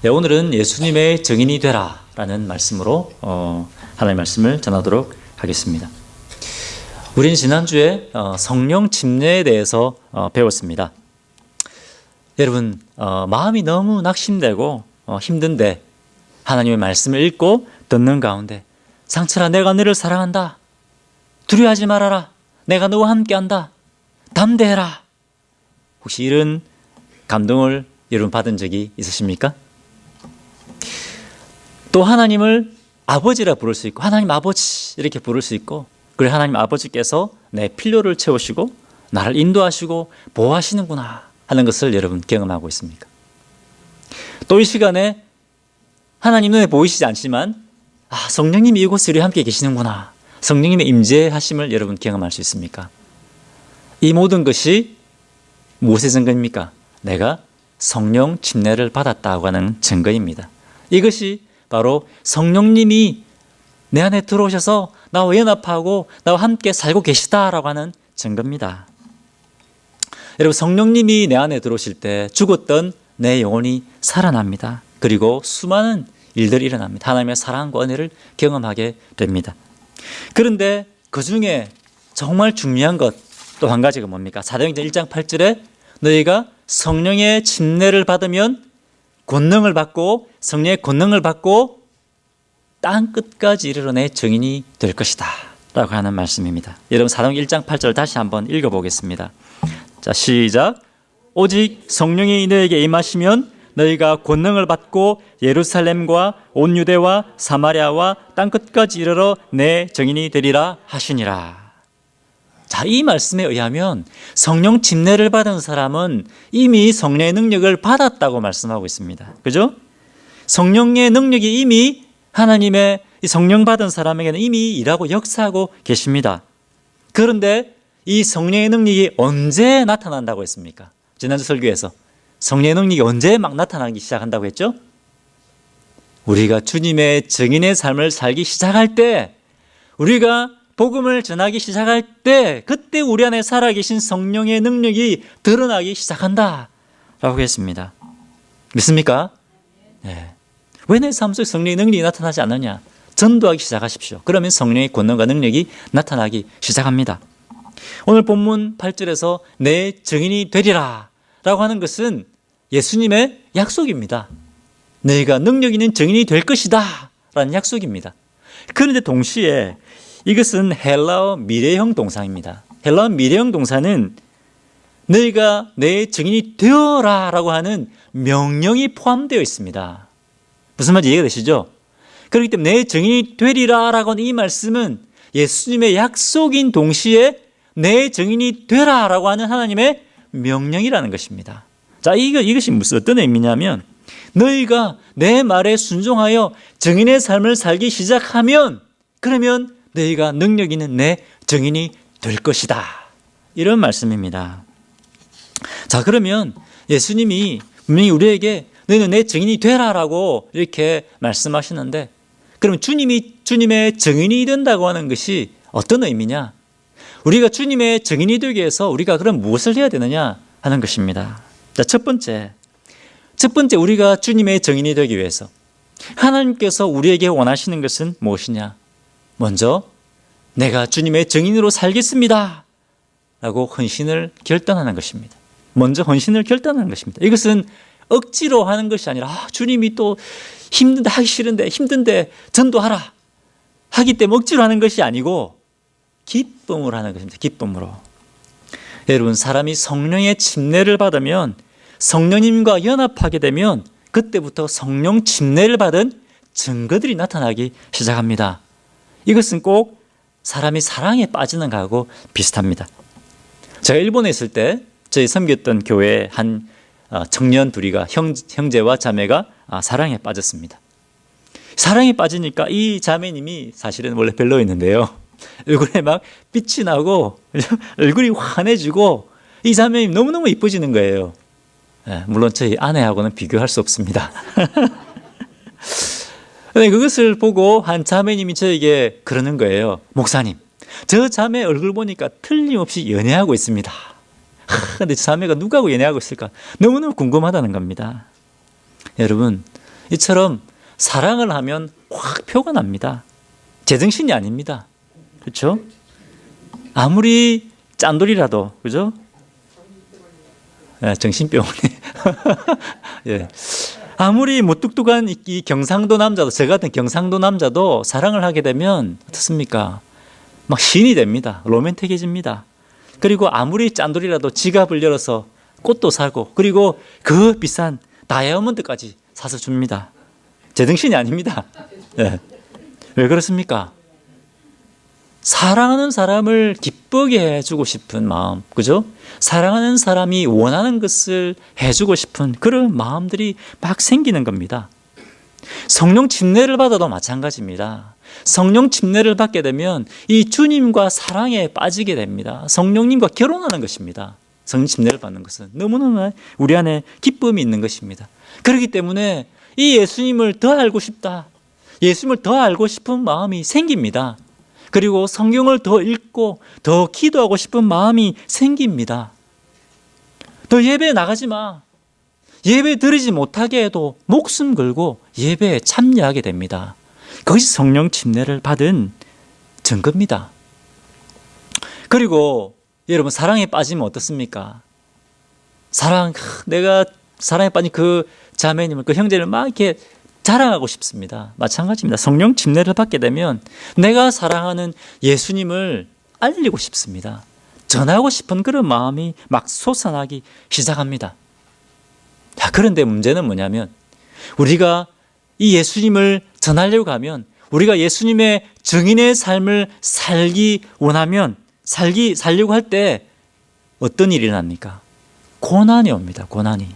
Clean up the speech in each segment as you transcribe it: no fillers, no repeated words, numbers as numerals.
오늘은 예수님의 증인이 되라 라는 말씀으로 하나님의 말씀을 전하도록 하겠습니다. 우리는 지난주에 성령 침례에 대해서 배웠습니다. 여러분, 마음이 너무 낙심되고 힘든데 하나님의 말씀을 읽고 듣는 가운데 상철아, 내가 너를 사랑한다. 두려워하지 말아라. 내가 너와 함께한다. 담대해라. 혹시 이런 감동을 여러분 받은 적이 있으십니까? 또 하나님을 아버지라 부를 수 있고 하나님 아버지 이렇게 부를 수 있고, 그리고 하나님 아버지께서 내 필요를 채우시고 나를 인도하시고 보호하시는구나 하는 것을 여러분 경험하고 있습니까? 또 이 시간에 하나님 눈에 보이시지 않지만 성령님이 이곳에 우리 함께 계시는구나, 성령님의 임재하심을 여러분 경험할 수 있습니까? 이 모든 것이 무엇의 증거입니까? 내가 성령 침례를 받았다고 하는 증거입니다. 이것이 바로 성령님이 내 안에 들어오셔서 나와 연합하고 나와 함께 살고 계시다라고 하는 증거입니다. 여러분, 성령님이 내 안에 들어오실 때 죽었던 내 영혼이 살아납니다. 그리고 수많은 일들이 일어납니다. 하나님의 사랑과 은혜를 경험하게 됩니다. 그런데 그 중에 정말 중요한 것 또 한 가지가 뭡니까? 사도행전 1장 8절에 너희가 성령의 침례를 받으면 권능을 받고, 성령의 권능을 받고 땅 끝까지 이르러 내 증인이 될 것이다 라고 하는 말씀입니다. 여러분, 사도행전 1장 8절 다시 한번 읽어보겠습니다. 자, 시작. 오직 성령이 너희에게 임하시면 너희가 권능을 받고 예루살렘과 온 유대와 사마리아와 땅 끝까지 이르러 내 증인이 되리라 하시니라. 자, 이 말씀에 의하면 성령 침례를 받은 사람은 이미 성령의 능력을 받았다고 말씀하고 있습니다. 그죠? 성령의 능력이 이미 하나님의 성령 받은 사람에게는 이미 일하고 역사하고 계십니다. 그런데 이 성령의 능력이 언제 나타난다고 했습니까? 지난주 설교에서 성령의 능력이 언제 막 나타나기 시작한다고 했죠? 우리가 주님의 증인의 삶을 살기 시작할 때, 우리가 복음을 전하기 시작할 때, 그때 우리 안에 살아계신 성령의 능력이 드러나기 시작한다 라고 했습니다. 믿습니까? 네. 왜 내 삶 속에 성령의 능력이 나타나지 않느냐? 전도하기 시작하십시오. 그러면 성령의 권능과 능력이 나타나기 시작합니다. 오늘 본문 8절에서 내 증인이 되리라 라고 하는 것은 예수님의 약속입니다. 너희가 능력 있는 증인이 될 것이다 라는 약속입니다. 그런데 동시에 이것은 헬라어 미래형 동사입니다. 헬라어 미래형 동사는 너희가 내 증인이 되어라 라고 하는 명령이 포함되어 있습니다. 무슨 말인지 이해가 되시죠? 그렇기 때문에 내 증인이 되리라 라고 하는 이 말씀은 예수님의 약속인 동시에 내 증인이 되라 라고 하는 하나님의 명령이라는 것입니다. 자, 이것이 무슨 어떤 의미냐면, 너희가 내 말에 순종하여 증인의 삶을 살기 시작하면, 그러면 너희가 능력 있는 내 증인이 될 것이다, 이런 말씀입니다. 자, 그러면 예수님이 분명히 우리에게 너희는 내 증인이 되라라고 이렇게 말씀하시는데, 그러면 주님의 증인이 된다고 하는 것이 어떤 의미냐? 우리가 주님의 증인이 되기 위해서 우리가 그럼 무엇을 해야 되느냐 하는 것입니다. 자, 첫 번째 우리가 주님의 증인이 되기 위해서 하나님께서 우리에게 원하시는 것은 무엇이냐? 먼저 내가 주님의 증인으로 살겠습니다 라고 헌신을 결단하는 것입니다. 먼저 헌신을 결단하는 것입니다. 이것은 억지로 하는 것이 아니라 주님이 또 힘든데, 하기 싫은데, 힘든데 전도하라 하기 때문에 억지로 하는 것이 아니고 기쁨으로 하는 것입니다. 기쁨으로. 여러분, 사람이 성령의 침례를 받으면, 성령님과 연합하게 되면 그때부터 성령 침례를 받은 증거들이 나타나기 시작합니다. 이것은 꼭 사람이 사랑에 빠지는 것하고 비슷합니다. 제가 일본에 있을 때 저희 섬겼던 교회에 한 청년 둘이가, 형제와 자매가 사랑에 빠졌습니다. 사랑에 빠지니까 이 자매님이 사실은 원래 별로였는데요, 얼굴에 막 빛이 나고 얼굴이 환해지고 이 자매님 너무너무 이뻐지는 거예요. 물론 저희 아내하고는 비교할 수 없습니다. 근데 그것을 보고 한 자매님이 저에게 그러는 거예요. 목사님, 저 자매 얼굴 보니까 틀림없이 연애하고 있습니다. 근데 저 자매가 누구하고 연애하고 있을까 너무너무 궁금하다는 겁니다. 여러분, 이처럼 사랑을 하면 확 표가 납니다. 제정신이 아닙니다. 그렇죠? 아무리 짠돌이라도, 그죠? 정신병원에. 예. 아무리 무뚝뚝한 이 경상도 남자도, 저 같은 경상도 남자도 사랑을 하게 되면 어떻습니까? 막 신이 됩니다. 로맨틱해집니다. 그리고 아무리 짠돌이라도 지갑을 열어서 꽃도 사고, 그리고 그 비싼 다이아몬드까지 사서 줍니다. 제정신이 아닙니다. 예. 왜 그렇습니까? 사랑하는 사람을 기쁘게 해주고 싶은 마음, 그죠? 사랑하는 사람이 원하는 것을 해주고 싶은 그런 마음들이 막 생기는 겁니다. 성령 침례를 받아도 마찬가지입니다. 성령 침례를 받게 되면 이 주님과 사랑에 빠지게 됩니다. 성령님과 결혼하는 것입니다. 성령 침례를 받는 것은 너무너무 우리 안에 기쁨이 있는 것입니다. 그렇기 때문에 이 예수님을 더 알고 싶다, 예수님을 더 알고 싶은 마음이 생깁니다. 그리고 성경을 더 읽고 더 기도하고 싶은 마음이 생깁니다. 너 예배에 나가지 마. 예배 드리지 못하게 해도 목숨 걸고 예배에 참여하게 됩니다. 그것이 성령 침례를 받은 증거입니다. 그리고 여러분, 사랑에 빠지면 어떻습니까? 내가 사랑에 빠진 그 자매님을, 그 형제를 막 이렇게 자랑하고 싶습니다. 마찬가지입니다. 성령 침례를 받게 되면 내가 사랑하는 예수님을 알리고 싶습니다. 전하고 싶은 그런 마음이 막 솟아나기 시작합니다. 자, 그런데 문제는 뭐냐면, 우리가 이 예수님을 전하려고 하면, 우리가 예수님의 증인의 삶을 살기 원하면, 살려고 할 때 어떤 일이 일어납니까? 고난이 옵니다. 고난이.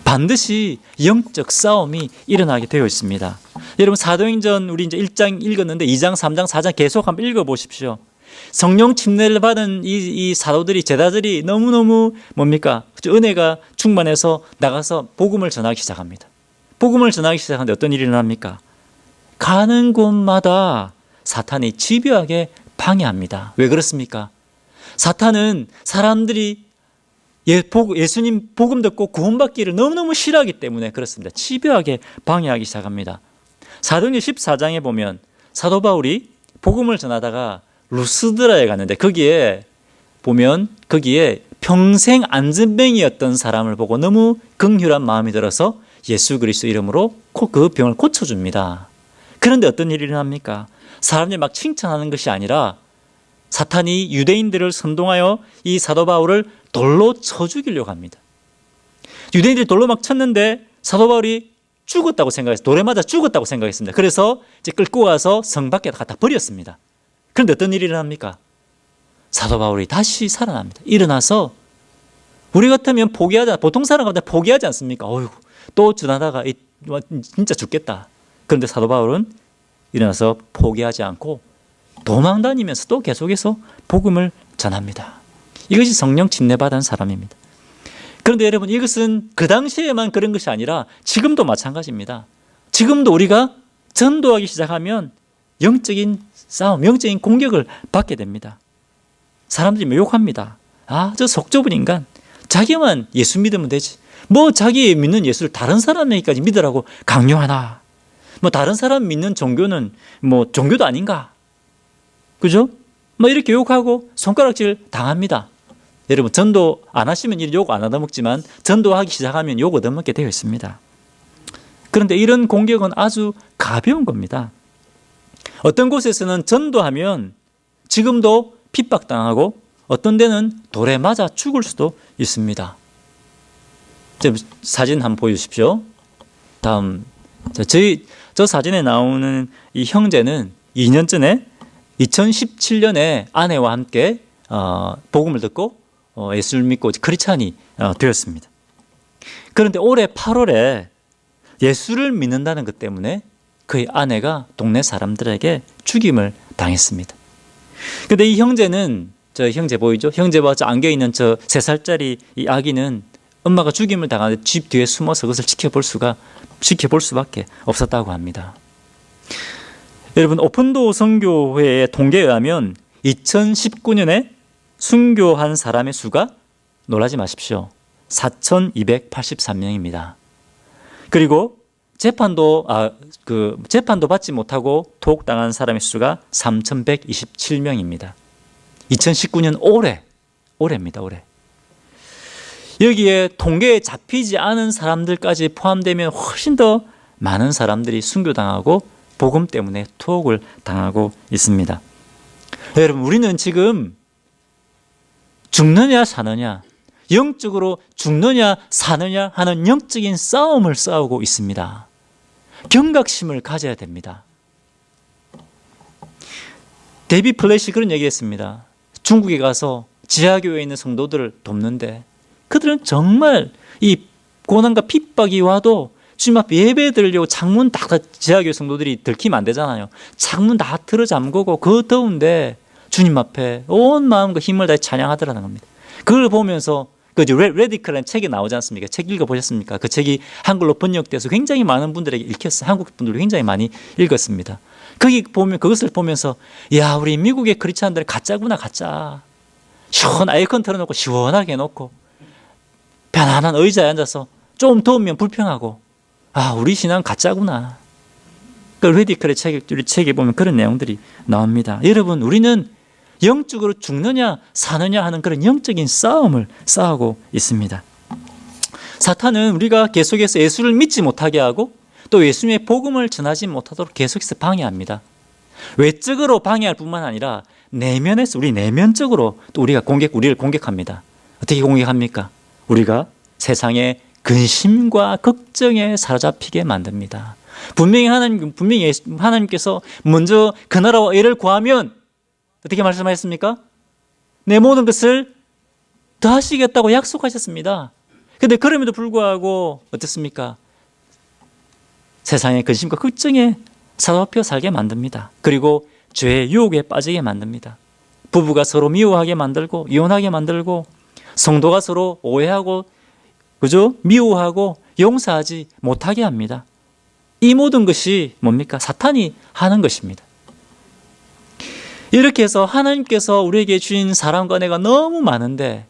반드시 영적 싸움이 일어나게 되어 있습니다. 여러분, 사도행전 우리 이제 1장 읽었는데 2장, 3장, 4장 계속 한번 읽어보십시오. 성령 침례를 받은 이 사도들이, 제자들이 너무너무 뭡니까? 은혜가 충만해서 나가서 복음을 전하기 시작합니다. 복음을 전하기 시작하는데 어떤 일이 일어납니까? 가는 곳마다 사탄이 집요하게 방해합니다. 왜 그렇습니까? 사탄은 사람들이 예수님 복음 듣고 구원받기를 너무너무 싫어하기 때문에 그렇습니다. 집요하게 방해하기 시작합니다. 사도행전 14장에 보면 사도 바울이 복음을 전하다가 루스드라에 갔는데, 거기에 평생 안진병이었던 사람을 보고 너무 긍휼한 마음이 들어서 예수 그리스도 이름으로 그 병을 고쳐줍니다. 그런데 어떤 일이 일어납니까? 사람들이 막 칭찬하는 것이 아니라 사탄이 유대인들을 선동하여 이 사도 바울을 돌로 쳐 죽이려고 합니다. 유대인들이 돌로 막 쳤는데 사도 바울이 죽었다고 생각했어요. 돌에 맞아 죽었다고 생각했습니다. 그래서 이제 끌고 가서 성 밖에 갖다 버렸습니다. 그런데 어떤 일이 일어납니까? 사도 바울이 다시 살아납니다. 일어나서, 우리 같으면 포기하지, 보통 사람 같으면 포기하지 않습니까? 어휴, 또 지나다가 진짜 죽겠다. 그런데 사도 바울은 일어나서 포기하지 않고 도망 다니면서 또 계속해서 복음을 전합니다. 이것이 성령 침례받은 사람입니다. 그런데 여러분, 이것은 그 당시에만 그런 것이 아니라 지금도 마찬가지입니다. 지금도 우리가 전도하기 시작하면 영적인 싸움, 영적인 공격을 받게 됩니다. 사람들이 모욕합니다. 저 속 좁은 인간, 자기만 예수 믿으면 되지, 뭐 자기 믿는 예수를 다른 사람에게까지 믿으라고 강요하나, 뭐 다른 사람 믿는 종교는 뭐 종교도 아닌가, 그죠? 뭐 이렇게 욕하고 손가락질 당합니다. 여러분, 전도 안 하시면 욕 안 얻어먹지만 전도하기 시작하면 욕 얻어먹게 되어 있습니다. 그런데 이런 공격은 아주 가벼운 겁니다. 어떤 곳에서는 전도하면 지금도 핍박당하고 어떤 데는 돌에 맞아 죽을 수도 있습니다. 사진 한번 보여주십시오. 다음, 저 사진에 나오는 이 형제는 2년 전에 2017년에 아내와 함께 복음을 듣고 예수를 믿고 크리스찬이 되었습니다. 그런데 올해 8월에 예수를 믿는다는 것 때문에 그의 아내가 동네 사람들에게 죽임을 당했습니다. 그런데 이 형제는, 저 형제 보이죠? 형제와 저 안겨 있는 저 3살짜리 이 아기는 엄마가 죽임을 당하는데 집 뒤에 숨어서 그것을 지켜볼 수밖에 없었다고 합니다. 여러분, 오픈도어 선교회의 통계에 의하면 2019년에 순교한 사람의 수가, 놀라지 마십시오, 4,283명입니다. 그리고 재판도 받지 못하고投당한 사람의 수가 3,127명입니다. 2019년 올해입니다. 올해. 여기에 통계에 잡히지 않은 사람들까지 포함되면 훨씬 더 많은 사람들이 순교당하고 복음 때문에 투옥을 당하고 있습니다. 여러분, 우리는 지금 죽느냐 사느냐, 영적으로 죽느냐 사느냐 하는 영적인 싸움을 싸우고 있습니다. 경각심을 가져야 됩니다. 데이비 플랫이 그런 얘기했습니다. 중국에 가서 지하교회에 있는 성도들을 돕는데 그들은 정말 이 고난과 핍박이 와도 주님 앞에 예배 드리려고 창문 다 지하교회 성도들이 들키면 안 되잖아요. 창문 다 틀어 잠그고 그 더운데 주님 앞에 온 마음과 힘을 다해 찬양하더라는 겁니다. 그걸 보면서 레디컬이라는 책이 나오지 않습니까? 책 읽어보셨습니까? 그 책이 한글로 번역돼서 굉장히 많은 분들에게 읽혔어요. 한국 분들도 굉장히 많이 읽었습니다. 그것을 보면서 야, 우리 미국의 크리스찬들은 가짜구나, 가짜. 시원한 에어컨 틀어놓고 시원하게 해놓고 편안한 의자에 앉아서 좀 더우면 불평하고 우리 신앙 가짜구나. 그 레디컬의 책에 보면 그런 내용들이 나옵니다. 여러분, 우리는 영적으로 죽느냐 사느냐 하는 그런 영적인 싸움을 싸우고 있습니다. 사탄은 우리가 계속해서 예수를 믿지 못하게 하고 또 예수님의 복음을 전하지 못하도록 계속해서 방해합니다. 외적으로 방해할 뿐만 아니라 내면에서 우리 내면적으로 또 우리를 공격합니다. 어떻게 공격합니까? 우리가 세상의 근심과 걱정에 사로잡히게 만듭니다. 분명히 하나님께서 먼저 그 나라와 의를 구하면 어떻게 말씀하셨습니까? 내 모든 것을 더하시겠다고 약속하셨습니다. 그런데 그럼에도 불구하고 어떻습니까? 세상의 근심과 걱정에 사로잡혀 살게 만듭니다. 그리고 죄의 유혹에 빠지게 만듭니다. 부부가 서로 미워하게 만들고 이혼하게 만들고 성도가 서로 오해하고 미워하고 용서하지 못하게 합니다. 이 모든 것이 뭡니까? 사탄이 하는 것입니다. 이렇게 해서 하나님께서 우리에게 주신 사랑과 은혜가 너무 많은데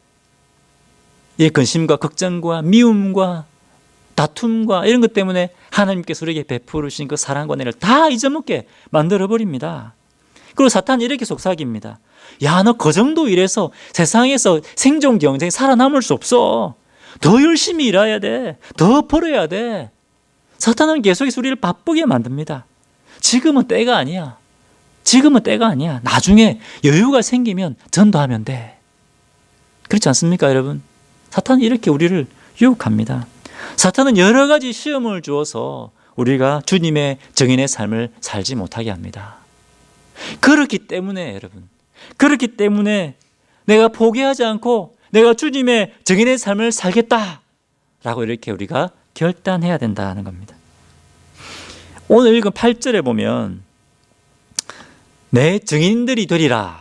이 근심과 걱정과 미움과 다툼과 이런 것 때문에 하나님께서 우리에게 베푸르신 그 사랑과 은혜를 다 잊어먹게 만들어버립니다. 그리고 사탄이 이렇게 속삭입니다. 야, 너 그 정도 일해서 세상에서 생존 경쟁에 살아남을 수 없어. 더 열심히 일해야 돼. 더 벌어야 돼. 사탄은 계속해서 우리를 바쁘게 만듭니다. 지금은 때가 아니야. 지금은 때가 아니야. 나중에 여유가 생기면 전도하면 돼. 그렇지 않습니까, 여러분? 사탄은 이렇게 우리를 유혹합니다. 사탄은 여러 가지 시험을 주어서 우리가 주님의 정인의 삶을 살지 못하게 합니다. 그렇기 때문에 내가 포기하지 않고 내가 주님의 정인의 삶을 살겠다라고 이렇게 우리가 결단해야 된다는 겁니다. 오늘 읽은 8절에 보면 내 증인들이 되리라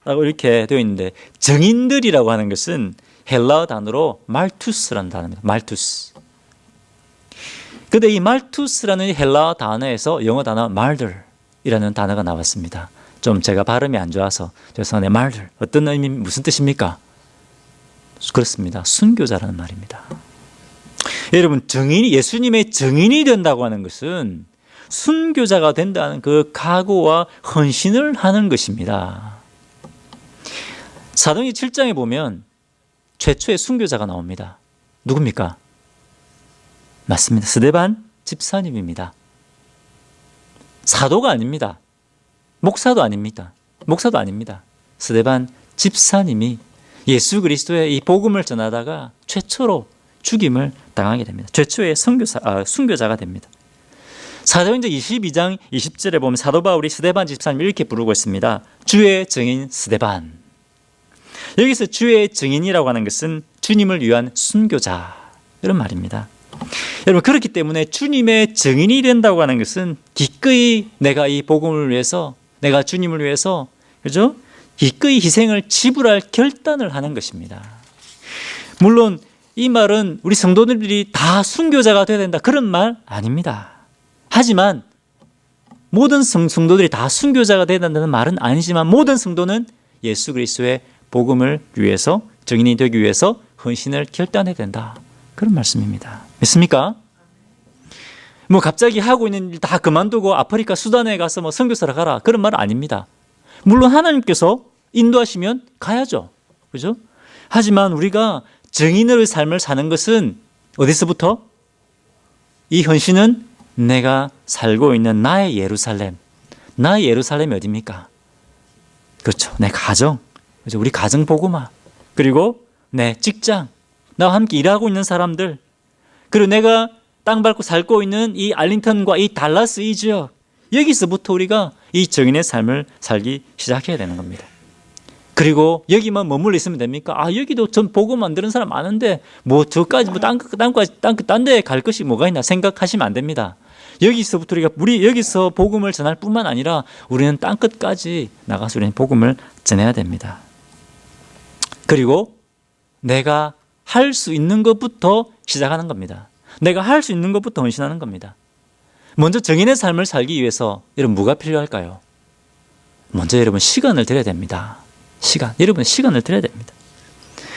라고 이렇게 되어 있는데, 증인들이라고 하는 것은 헬라어 단어로 말투스라는 단어입니다. 말투스. 근데 이 말투스라는 헬라어 단어에서 영어 단어 말들이라는 단어가 나왔습니다. 좀 제가 발음이 안 좋아서 죄송한데, 말들 어떤 의미, 무슨 뜻입니까? 그렇습니다. 순교자라는 말입니다. 여러분, 예수님의 증인이 된다고 하는 것은 순교자가 된다는 그 각오와 헌신을 하는 것입니다. 사도행전 7장에 보면 최초의 순교자가 나옵니다. 누굽니까? 맞습니다. 스데반 집사님입니다. 사도가 아닙니다. 목사도 아닙니다. 스데반 집사님이 예수 그리스도의 이 복음을 전하다가 최초로 죽임을 당하게 됩니다. 최초의 순교자가 됩니다. 사도행전 22장 20절에 보면 사도 바울이 스데반 집사님을 이렇게 부르고 있습니다. 주의 증인 스데반. 여기서 주의 증인이라고 하는 것은 주님을 위한 순교자, 이런 말입니다. 여러분, 그렇기 때문에 주님의 증인이 된다고 하는 것은 기꺼이 내가 이 복음을 위해서, 내가 주님을 위해서, 그죠? 기꺼이 희생을 지불할 결단을 하는 것입니다. 물론 이 말은 우리 성도들이 다 순교자가 되어야 된다, 그런 말 아닙니다. 하지만 모든 성도들이 다 순교자가 되어야 된다는 말은 아니지만, 모든 성도는 예수 그리스도의 복음을 위해서, 증인이 되기 위해서 헌신을 결단해야 된다, 그런 말씀입니다. 믿습니까? 뭐 갑자기 하고 있는 일 다 그만두고 아프리카 수단에 가서 뭐 선교사로 가라 그런 말은 아닙니다. 물론 하나님께서 인도하시면 가야죠. 그죠? 하지만 우리가 증인의 삶을 사는 것은 어디서부터? 이 현실은 내가 살고 있는 나의 예루살렘. 나의 예루살렘이 어디입니까? 그렇죠. 내 가정. 그죠? 우리 가정 복음화. 그리고 내 직장. 나와 함께 일하고 있는 사람들. 그리고 내가 땅 밟고 살고 있는 이 알링턴과 이 달라스 이 지역. 여기서부터 우리가 이 증인의 삶을 살기 시작해야 되는 겁니다. 그리고 여기만 머물러 있으면 됩니까? 아, 여기도 전 복음 안 들은 사람 많은데 뭐 저까지 뭐 딴 데 갈 것이 뭐가 있나 생각하시면 안 됩니다. 여기서부터 우리 여기서 복음을 전할 뿐만 아니라 우리는 땅 끝까지 나가서 우리는 복음을 전해야 됩니다. 그리고 내가 할 수 있는 것부터 시작하는 겁니다. 내가 할 수 있는 것부터 헌신하는 겁니다. 먼저 증인의 삶을 살기 위해서 여러분 뭐가 필요할까요? 먼저 여러분 시간을 드려야 됩니다. 여러분 시간을 드려야 됩니다.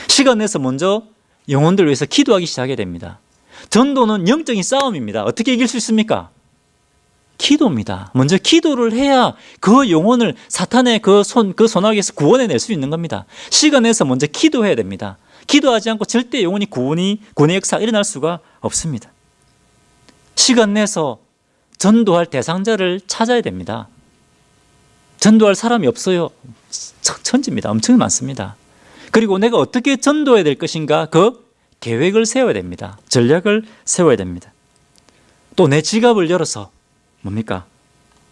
시간 내서 먼저 영혼들 위해서 기도하기 시작해야 됩니다. 전도는 영적인 싸움입니다. 어떻게 이길 수 있습니까? 기도입니다. 먼저 기도를 해야 그 영혼을 사탄의 그 손아귀에서 구원해낼 수 있는 겁니다. 시간 내서 먼저 기도해야 됩니다. 기도하지 않고 절대 영혼이 구원의 역사가 일어날 수가 없습니다. 시간 내서 전도할 대상자를 찾아야 됩니다. 전도할 사람이 없어요. 천지입니다. 엄청 많습니다. 그리고 내가 어떻게 전도해야 될 것인가 그 계획을 세워야 됩니다. 전략을 세워야 됩니다. 또 내 지갑을 열어서 뭡니까?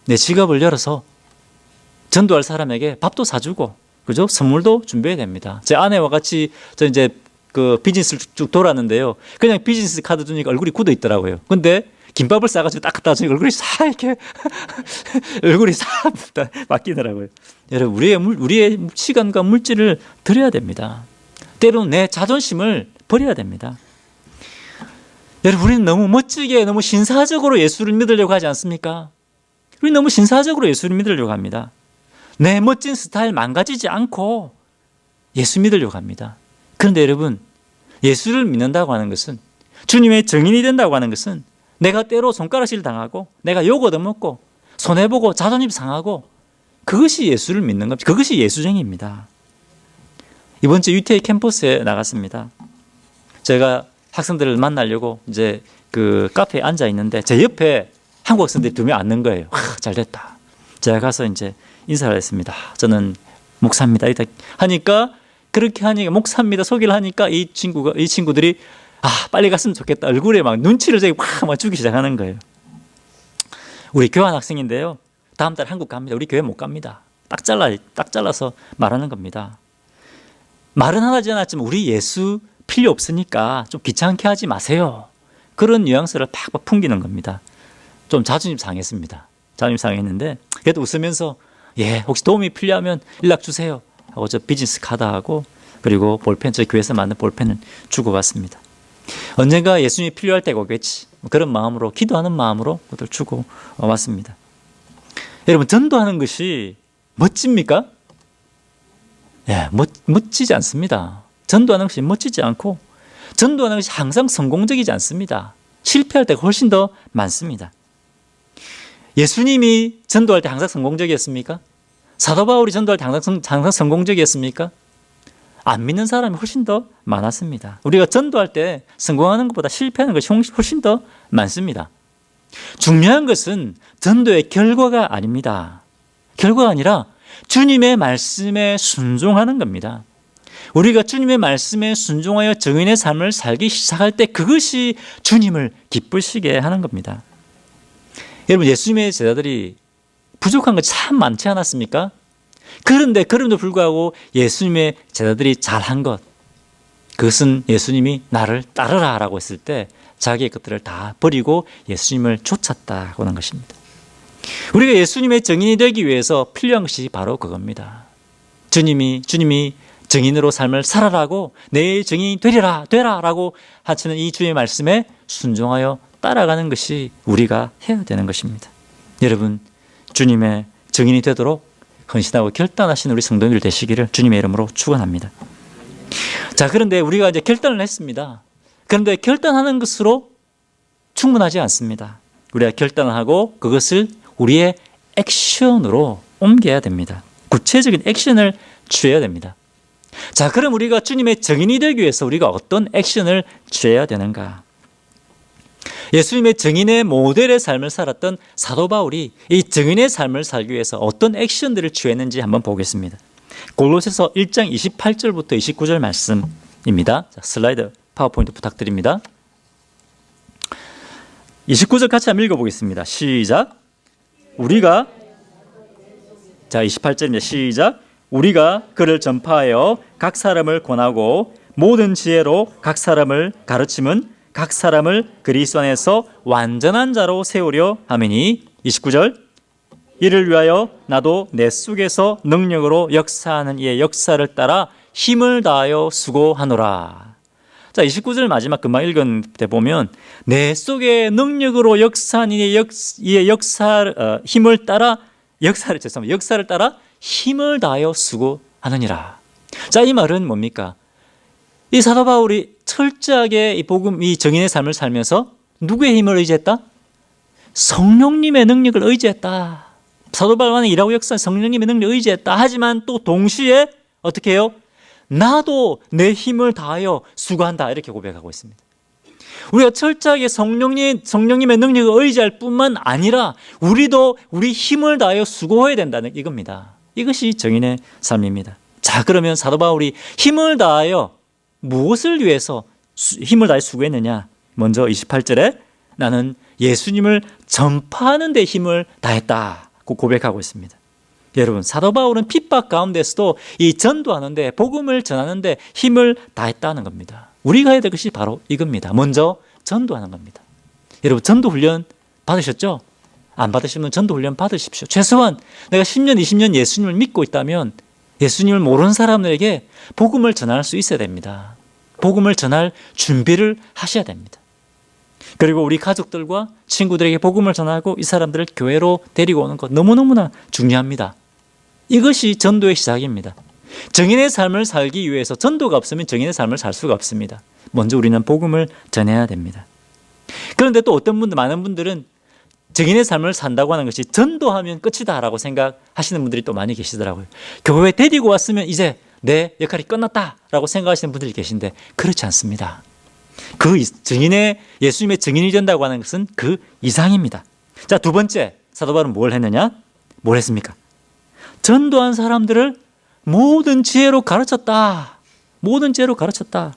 내 지갑을 열어서 전도할 사람에게 밥도 사주고 그죠? 선물도 준비해야 됩니다. 제 아내와 같이 저 이제 그 비즈니스를 쭉 돌았는데요. 그냥 비즈니스 카드 주니까 얼굴이 굳어 있더라고요. 근데 김밥을 싸가지고 딱 갖다 주니까 얼굴이 싹 이렇게 얼굴이 싹 바뀌더라고요. 여러분 우리의 시간과 물질을 드려야 됩니다. 때로는 내 자존심을 버려야 됩니다. 여러분 우리는 너무 멋지게 너무 신사적으로 예수를 믿으려고 하지 않습니까? 우리 너무 신사적으로 예수를 믿으려고 합니다. 내 멋진 스타일 망가지지 않고 예수 믿으려고 합니다. 그런데 여러분 예수를 믿는다고 하는 것은 주님의 증인이 된다고 하는 것은 내가 때로 손가락질 당하고 내가 욕 얻어먹고 손해보고 자존심 상하고 그것이 예수를 믿는 겁니다. 그것이 예수쟁이입니다. 이번 주 UTA 캠퍼스에 나갔습니다. 제가 학생들을 만나려고 이제 그 카페에 앉아 있는데 제 옆에 한국 학생들이 2명 앉는 거예요. 잘 됐다. 제가 가서 이제 인사를 했습니다. 저는 목사입니다. 하니까 그렇게 하니까 목사입니다. 소개를 하니까 이 친구들이 빨리 갔으면 좋겠다. 얼굴에 막 눈치를 되게 막 주기 시작하는 거예요. 우리 교환 학생인데요. 다음 달 한국 갑니다. 우리 교회 못 갑니다. 딱 잘라서 말하는 겁니다. 말은 하지 않았지만 우리 예수 필요 없으니까 좀 귀찮게 하지 마세요. 그런 뉘앙스를 팍팍 풍기는 겁니다. 좀 자존심 상했습니다. 자존심 상했는데 그래도 웃으면서 혹시 도움이 필요하면 연락 주세요 하고 저 비즈니스 카드하고 그리고 볼펜 저희 교회에서 만든 볼펜을 주고 갔습니다. 언젠가 예수님이 필요할 때가 오겠지. 그런 마음으로 기도하는 마음으로 그것을 주고 왔습니다. 여러분 전도하는 것이 멋집니까? 멋지지 않습니다. 전도하는 것이 멋지지 않고 전도하는 것이 항상 성공적이지 않습니다. 실패할 때가 훨씬 더 많습니다. 예수님이 전도할 때 항상 성공적이었습니까? 사도 바울이 전도할 때 항상 성공적이었습니까? 안 믿는 사람이 훨씬 더 많았습니다. 우리가 전도할 때 성공하는 것보다 실패하는 것이 훨씬 더 많습니다. 중요한 것은 전도의 결과가 아닙니다. 결과가 아니라 주님의 말씀에 순종하는 겁니다. 우리가 주님의 말씀에 순종하여 증인의 삶을 살기 시작할 때 그것이 주님을 기쁘시게 하는 겁니다. 여러분 예수님의 제자들이 부족한 것 참 많지 않았습니까? 그런데 그럼에도 불구하고 예수님의 제자들이 잘한 것 그것은 예수님이 나를 따르라 라고 했을 때 자기의 것들을 다 버리고 예수님을 쫓았다고 하는 것입니다. 우리가 예수님의 증인이 되기 위해서 필요한 것이 바로 그겁니다. 주님이 증인으로 삶을 살아라고 내 증인이 되라 라고 하시는 이 주의 말씀에 순종하여 따라가는 것이 우리가 해야 되는 것입니다. 여러분 주님의 증인이 되도록 헌신하고 결단하시는 우리 성도님들 되시기를 주님의 이름으로 축원합니다. 자, 그런데 우리가 이제 결단을 했습니다. 그런데 결단하는 것으로 충분하지 않습니다. 우리가 결단을 하고 그것을 우리의 액션으로 옮겨야 됩니다. 구체적인 액션을 취해야 됩니다. 자, 그럼 우리가 주님의 증인이 되기 위해서 우리가 어떤 액션을 취해야 되는가? 예수님의 증인의 모델의 삶을 살았던 사도 바울이 이 증인의 삶을 살기 위해서 어떤 액션들을 취했는지 한번 보겠습니다. 골로새서 1장 28절부터 29절 말씀입니다. 자, 슬라이드 파워포인트 부탁드립니다. 29절 같이 한번 읽어보겠습니다. 시작. 우리가, 자 28절입니다. 시작. 우리가 그를 전파하여 각 사람을 권하고 모든 지혜로 각 사람을 가르침은 각 사람을 그리스도 안에서 완전한 자로 세우려 함이니. 29절. 이를 위하여 나도 내 속에서 능력으로 역사하는 이의 역사를 따라 힘을 다하여 수고하노라. 자, 29절 마지막 금방 읽은 때 보면 내 속에 능력으로 역사하는 이의 힘을 따라 역사를 따라 힘을 다하여 수고하느니라. 자, 이 말은 뭡니까? 이 사도 바울이 철저하게 이 복음, 이 증인의 삶을 살면서 누구의 힘을 의지했다? 성령님의 능력을 의지했다. 사도 바울은 일하고 역사한 성령님의 능력을 의지했다. 하지만 또 동시에 어떻게 해요? 나도 내 힘을 다하여 수고한다. 이렇게 고백하고 있습니다. 우리가 철저하게 성령님의 능력을 의지할 뿐만 아니라 우리도 우리 힘을 다하여 수고해야 된다는 이겁니다. 이것이 증인의 삶입니다. 자, 그러면 사도 바울이 힘을 다하여 무엇을 위해서 힘을 다해 수고했느냐? 먼저 28절에 나는 예수님을 전파하는 데 힘을 다했다고 고백하고 있습니다. 여러분, 사도 바울은 핍박 가운데서도 이 전도하는데, 복음을 전하는데 힘을 다했다는 겁니다. 우리가 해야 될 것이 바로 이겁니다. 먼저 전도하는 겁니다. 여러분, 전도 훈련 받으셨죠? 안 받으시면 전도 훈련 받으십시오. 최소한 내가 10년, 20년 예수님을 믿고 있다면 예수님을 모르는 사람들에게 복음을 전할 수 있어야 됩니다. 복음을 전할 준비를 하셔야 됩니다. 그리고 우리 가족들과 친구들에게 복음을 전하고 이 사람들을 교회로 데리고 오는 것 너무너무나 중요합니다. 이것이 전도의 시작입니다. 증인의 삶을 살기 위해서 전도가 없으면 증인의 삶을 살 수가 없습니다. 먼저 우리는 복음을 전해야 됩니다. 그런데 또 어떤 분들, 많은 분들은 증인의 삶을 산다고 하는 것이 전도하면 끝이다라고 생각하시는 분들이 또 많이 계시더라고요. 교회에 데리고 왔으면 이제 내 역할이 끝났다라고 생각하시는 분들이 계신데 그렇지 않습니다. 예수님의 증인이 된다고 하는 것은 그 이상입니다. 자, 두 번째, 사도 바울은 뭘 했느냐? 뭘 했습니까? 전도한 사람들을 모든 지혜로 가르쳤다. 모든 지혜로 가르쳤다.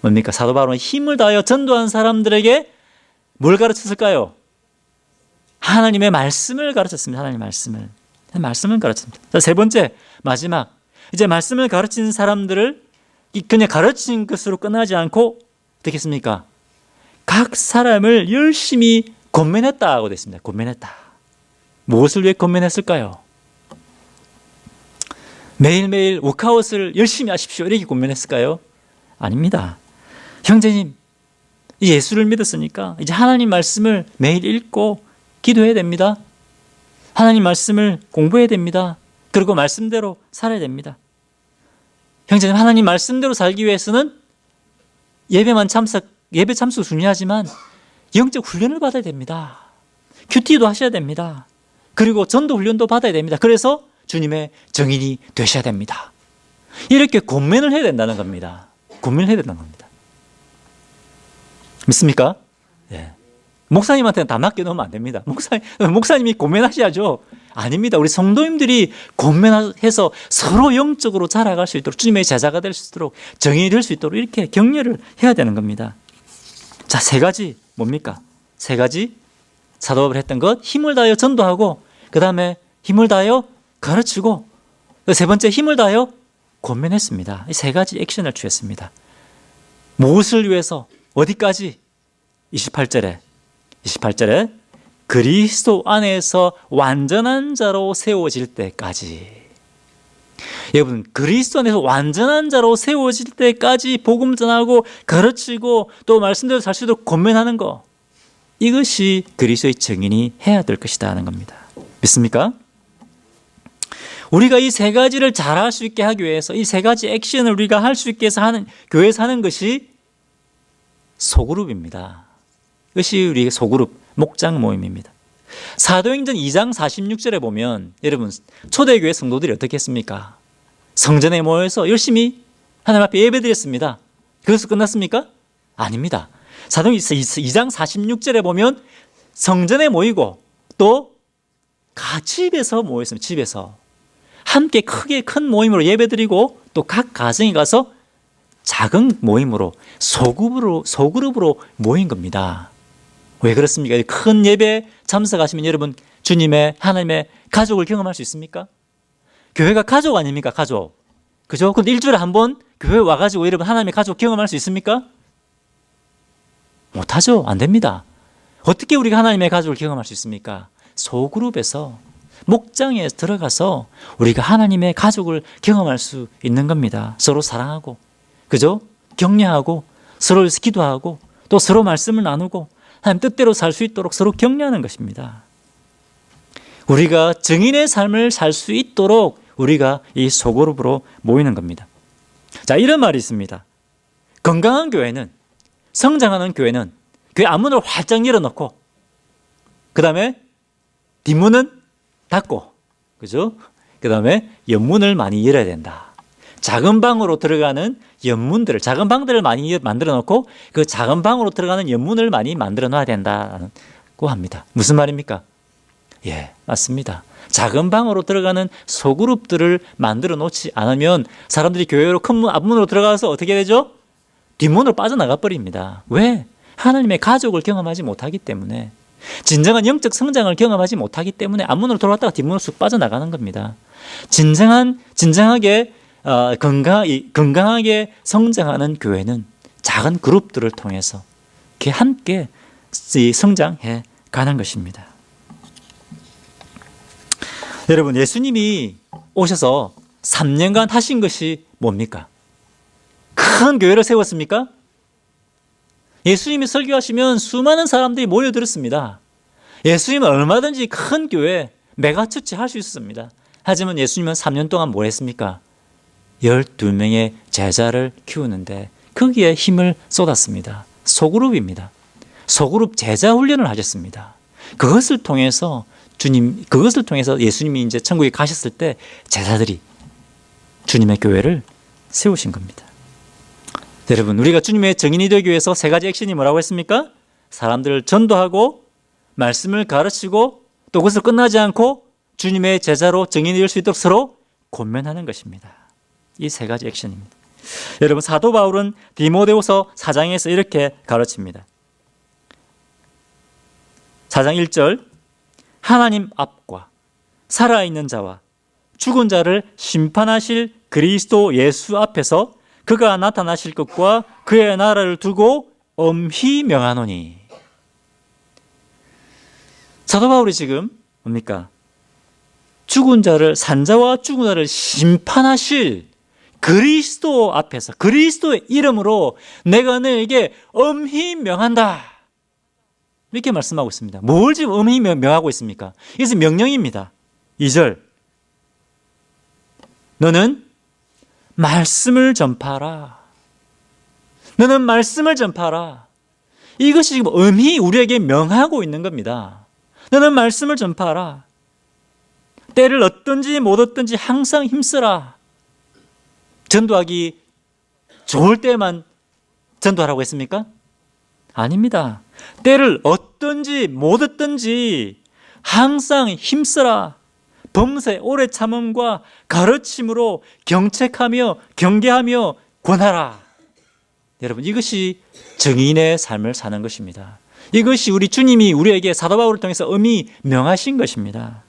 뭡니까? 사도 바울은 힘을 다하여 전도한 사람들에게 뭘 가르쳤을까요? 하나님의 말씀을 가르쳤습니다. 하나님의 말씀을 가르쳤습니다. 자, 세 번째, 마지막. 이제 말씀을 가르치는 사람들을 그냥 가르친 것으로 끝나지 않고 어떻게 했습니까? 각 사람을 열심히 권면했다고 되어 있습니다. 권면했다. 무엇을 위해 권면했을까요? 매일매일 워크아웃을 열심히 하십시오. 이렇게 권면했을까요? 아닙니다. 형제님, 예수를 믿었으니까 이제 하나님 말씀을 매일 읽고 기도해야 됩니다. 하나님 말씀을 공부해야 됩니다. 그리고 말씀대로 살아야 됩니다. 형제님, 하나님 말씀대로 살기 위해서는 예배 참석 중요하지만 영적 훈련을 받아야 됩니다. 큐티도 하셔야 됩니다. 그리고 전도 훈련도 받아야 됩니다. 그래서 주님의 증인이 되셔야 됩니다. 이렇게 권면을 해야 된다는 겁니다. 권면을 해야 된다는 겁니다. 믿습니까? 예. 목사님한테는 다 맡겨놓으면 안 됩니다. 목사님이 권면하셔야죠. 아닙니다. 우리 성도님들이 권면해서 서로 영적으로 자라갈 수 있도록, 주님의 제자가 될 수 있도록, 정인이 될 수 있도록 이렇게 격려를 해야 되는 겁니다. 자, 세 가지 뭡니까? 세 가지 사도 바울이 했던 것, 힘을 다하여 전도하고, 그 다음에 힘을 다하여 가르치고, 세 번째 힘을 다하여 권면했습니다. 이 세 가지 액션을 취했습니다. 무엇을 위해서, 어디까지? 28절에 그리스도 안에서 완전한 자로 세워질 때까지. 여러분, 그리스도 안에서 완전한 자로 세워질 때까지 복음 전하고 가르치고 또 말씀대로 살 수 있도록 권면하는 거, 이것이 그리스도의 증인이 해야 될 것이다 하는 겁니다. 믿습니까? 우리가 이 세 가지를 잘할 수 있게 하기 위해서, 이 세 가지 액션을 우리가 할 수 있게 해서 교회에서 하는 것이 소그룹입니다. 이것이 우리 소그룹 목장 모임입니다. 사도행전 2장 46절에 보면 여러분 초대교회 성도들이 어떻게 했습니까? 성전에 모여서 열심히 하나님 앞에 예배드렸습니다. 그것으로 끝났습니까? 아닙니다. 사도행전 2장 46절에 보면 성전에 모이고 또 집에서 모였습니다. 집에서 함께 크게 큰 모임으로 예배드리고 또 각 가정에 가서 작은 모임으로 소그룹으로 모인 겁니다. 왜 그렇습니까? 큰 예배 참석하시면 여러분 주님의 하나님의 가족을 경험할 수 있습니까? 교회가 가족 아닙니까? 가족. 그죠? 근데 일주일에 한 번 교회 와가지고 여러분 하나님의 가족 경험할 수 있습니까? 못하죠. 안 됩니다. 어떻게 우리가 하나님의 가족을 경험할 수 있습니까? 소그룹에서 목장에 들어가서 우리가 하나님의 가족을 경험할 수 있는 겁니다. 서로 사랑하고 그죠? 격려하고 서로 위해서 기도하고 또 서로 말씀을 나누고 하나님 뜻대로 살 수 있도록 서로 격려하는 것입니다. 우리가 증인의 삶을 살 수 있도록 우리가 이 소그룹으로 모이는 겁니다. 자, 이런 말이 있습니다. 건강한 교회는, 성장하는 교회는 교회 앞문을 활짝 열어놓고 그 다음에 뒷문은 닫고 그죠? 그 다음에 옆문을 많이 열어야 된다. 작은 방으로 들어가는 옆문들을, 작은 방들을 많이 만들어 놓고 그 작은 방으로 들어가는 옆문을 많이 만들어 놔야 된다고 합니다. 무슨 말입니까? 예, 맞습니다. 작은 방으로 들어가는 소그룹들을 만들어 놓지 않으면 사람들이 교회로 큰 문, 앞문으로 들어가서 어떻게 되죠? 뒷문으로 빠져나가 버립니다. 왜? 하나님의 가족을 경험하지 못하기 때문에, 진정한 영적 성장을 경험하지 못하기 때문에 앞문으로 들어왔다가 뒷문으로 쑥 빠져나가는 겁니다. 진정하게 건강하게 성장하는 교회는 작은 그룹들을 통해서 이렇게 함께 성장해 가는 것입니다. 여러분, 예수님이 오셔서 3년간 하신 것이 뭡니까? 큰 교회를 세웠습니까? 예수님이 설교하시면 수많은 사람들이 모여들었습니다. 예수님은 얼마든지 큰 교회, 메가처치 할 수 있었습니다. 하지만 예수님은 3년 동안 뭘 했습니까? 12명의 제자를 키우는데 거기에 힘을 쏟았습니다. 소그룹입니다. 소그룹 제자 훈련을 하셨습니다. 그것을 통해서 예수님이 이제 천국에 가셨을 때 제자들이 주님의 교회를 세우신 겁니다. 여러분, 우리가 주님의 증인이 되기 위해서 세 가지 액션이 뭐라고 했습니까? 사람들을 전도하고 말씀을 가르치고 또 그것을 끝나지 않고 주님의 제자로 증인이 될 수 있도록 서로 권면하는 것입니다. 이 세 가지 액션입니다. 여러분, 사도 바울은 디모데후서 4장에서 이렇게 가르칩니다. 4장 1절, 하나님 앞과 살아있는 자와 죽은 자를 심판하실 그리스도 예수 앞에서 그가 나타나실 것과 그의 나라를 두고 엄히 명하노니. 사도 바울이 지금 뭡니까? 죽은 자를, 산자와 죽은 자를 심판하실 그리스도 앞에서, 그리스도의 이름으로 내가 너에게 엄히 명한다, 이렇게 말씀하고 있습니다. 뭘 지금 엄히 명하고 있습니까? 이것은 명령입니다. 2절, 너는 말씀을 전파하라. 너는 말씀을 전파하라. 이것이 지금 엄히 우리에게 명하고 있는 겁니다. 너는 말씀을 전파하라. 때를 얻든지 못 얻든지 항상 힘쓰라. 전도하기 좋을 때만 전도하라고 했습니까? 아닙니다. 때를 얻든지 못 얻든지 항상 힘쓰라. 범사에 오래 참음과 가르침으로 경책하며 경계하며 권하라. 여러분, 이것이 증인의 삶을 사는 것입니다. 이것이 우리 주님이 우리에게 사도 바울을 통해서 엄히 명하신 것입니다.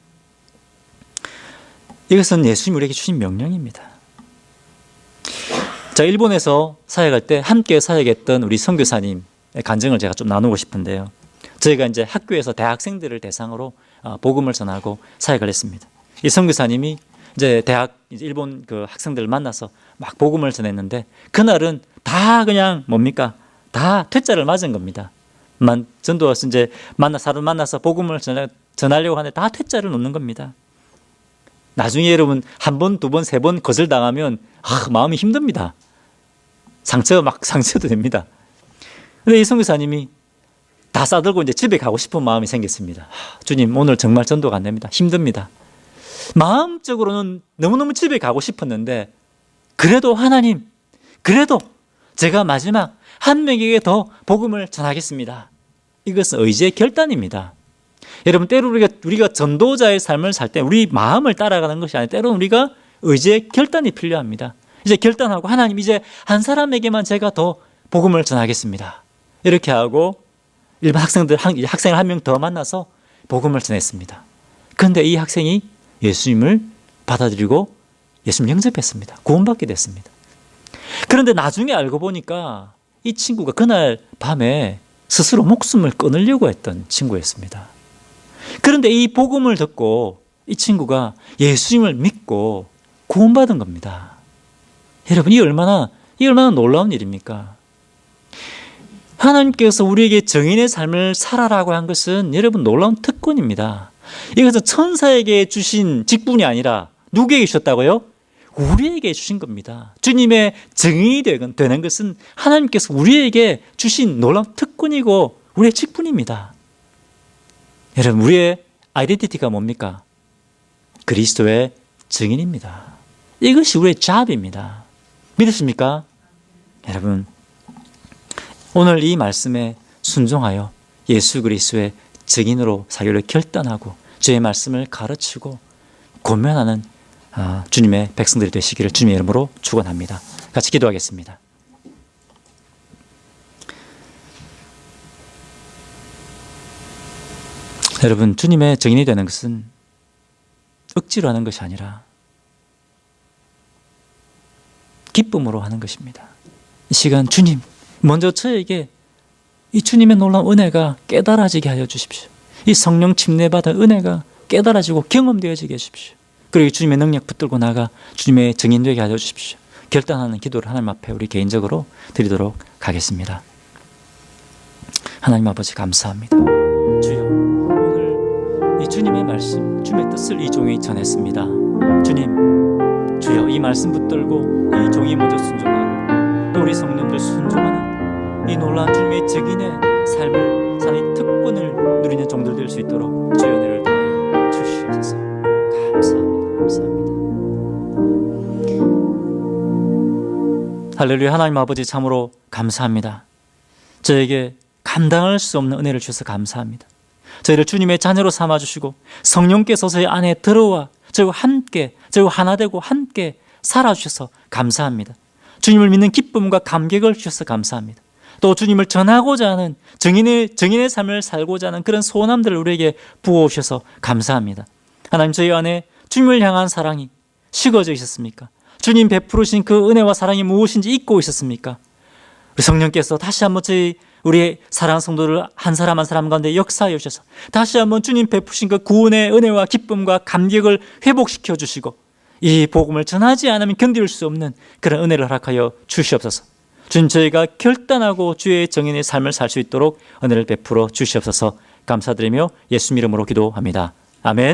이것은 예수님이 우리에게 주신 명령입니다. 자, 일본에서 사역할 때 함께 사역했던 우리 선교사님의 간증을 제가 좀 나누고 싶은데요. 저희가 이제 학교에서 대학생들을 대상으로 복음을 전하고 사역을 했습니다. 이 선교사님이 이제 일본 그 학생들을 만나서 막 복음을 전했는데 그날은 다 그냥 뭡니까? 다 퇴짜를 맞은 겁니다. 전도와서 이제 사람 만나서 복음을 전하려고 하는데 다 퇴짜를 놓는 겁니다. 나중에 여러분 한 번, 두 번, 세 번 거절당하면 마음이 힘듭니다. 상처도 됩니다. 근데 이 선교사님이 다 다 싸들고 이제 집에 가고 싶은 마음이 생겼습니다. 주님, 오늘 정말 전도가 안 됩니다. 힘듭니다. 마음적으로는 너무너무 집에 가고 싶었는데, 그래도 하나님, 그래도 제가 마지막 한 명에게 더 복음을 전하겠습니다. 이것은 의지의 결단입니다. 여러분, 때로 우리가 전도자의 삶을 살 때 우리 마음을 따라가는 것이 아니라 때로는 우리가 의지의 결단이 필요합니다. 이제 결단하고, 하나님, 이제 한 사람에게만 제가 더 복음을 전하겠습니다. 이렇게 하고 일반 학생을 한 명 더 만나서 복음을 전했습니다. 그런데 이 학생이 예수님을 받아들이고 예수님 영접했습니다. 구원받게 됐습니다. 그런데 나중에 알고 보니까 이 친구가 그날 밤에 스스로 목숨을 끊으려고 했던 친구였습니다. 그런데 이 복음을 듣고 이 친구가 예수님을 믿고 구원받은 겁니다. 여러분, 이 얼마나 놀라운 일입니까? 하나님께서 우리에게 정인의 삶을 살아라고 한 것은 여러분 놀라운 특권입니다. 이것은 천사에게 주신 직분이 아니라 누구에게 주셨다고요? 우리에게 주신 겁니다. 주님의 정인이 되는 것은 하나님께서 우리에게 주신 놀라운 특권이고 우리의 직분입니다. 여러분, 우리의 아이덴티티가 뭡니까? 그리스도의 증인입니다. 이것이 우리의 잡입니다. 믿으십니까? 여러분, 오늘 이 말씀에 순종하여 예수 그리스도의 증인으로 살기를 결단하고 주의 말씀을 가르치고 권면하는 주님의 백성들이 되시기를 주님의 이름으로 축원합니다. 같이 기도하겠습니다. 여러분, 주님의 증인이 되는 것은 억지로 하는 것이 아니라 기쁨으로 하는 것입니다. 이 시간 주님, 먼저 저에게 이 주님의 놀라운 은혜가 깨달아지게 하여 주십시오. 이 성령 침례받은 은혜가 깨달아지고 경험되어지게 해주십시오. 그리고 주님의 능력 붙들고 나가 주님의 증인되게 하여 주십시오. 결단하는 기도를 하나님 앞에 우리 개인적으로 드리도록 하겠습니다. 하나님 아버지, 감사합니다. 주여, 오늘 이 주님의 말씀, 주님의 뜻을 이 종이 전했습니다. 주님, 주여, 이 말씀 붙들고 이 종이 먼저 순종하고 또 우리 성령들 순종하는 이 놀라운 주님의 증인의 삶을 사는 특권을 누리는 종들 될 수 있도록 주여 은혜를 다하여 주시옵소서. 감사합니다. 감사합니다. 할렐루야. 하나님 아버지, 참으로 감사합니다. 저에게 감당할 수 없는 은혜를 주셔서 감사합니다. 저희를 주님의 자녀로 삼아주시고 성령께서 저희 안에 들어와 저희와 함께, 저희와 하나 되고 함께 살아주셔서 감사합니다. 주님을 믿는 기쁨과 감격을 주셔서 감사합니다. 또 주님을 전하고자 하는 증인의 삶을 살고자 하는 그런 소원함들을 우리에게 부어오셔서 감사합니다. 하나님, 저희 안에 주님을 향한 사랑이 식어져 있었습니까? 주님 베푸르신 그 은혜와 사랑이 무엇인지 잊고 있었습니까? 우리 성령께서 다시 한번 우리 사랑하는 성도를 한 사람 한 사람 가운데 역사하여 주셔서 다시 한번 주님 베푸신 그 구원의 은혜와 기쁨과 감격을 회복시켜 주시고 이 복음을 전하지 않으면 견딜 수 없는 그런 은혜를 허락하여 주시옵소서. 주님, 저희가 결단하고 주의 정인의 삶을 살 수 있도록 은혜를 베풀어 주시옵소서. 감사드리며 예수 이름으로 기도합니다. 아멘.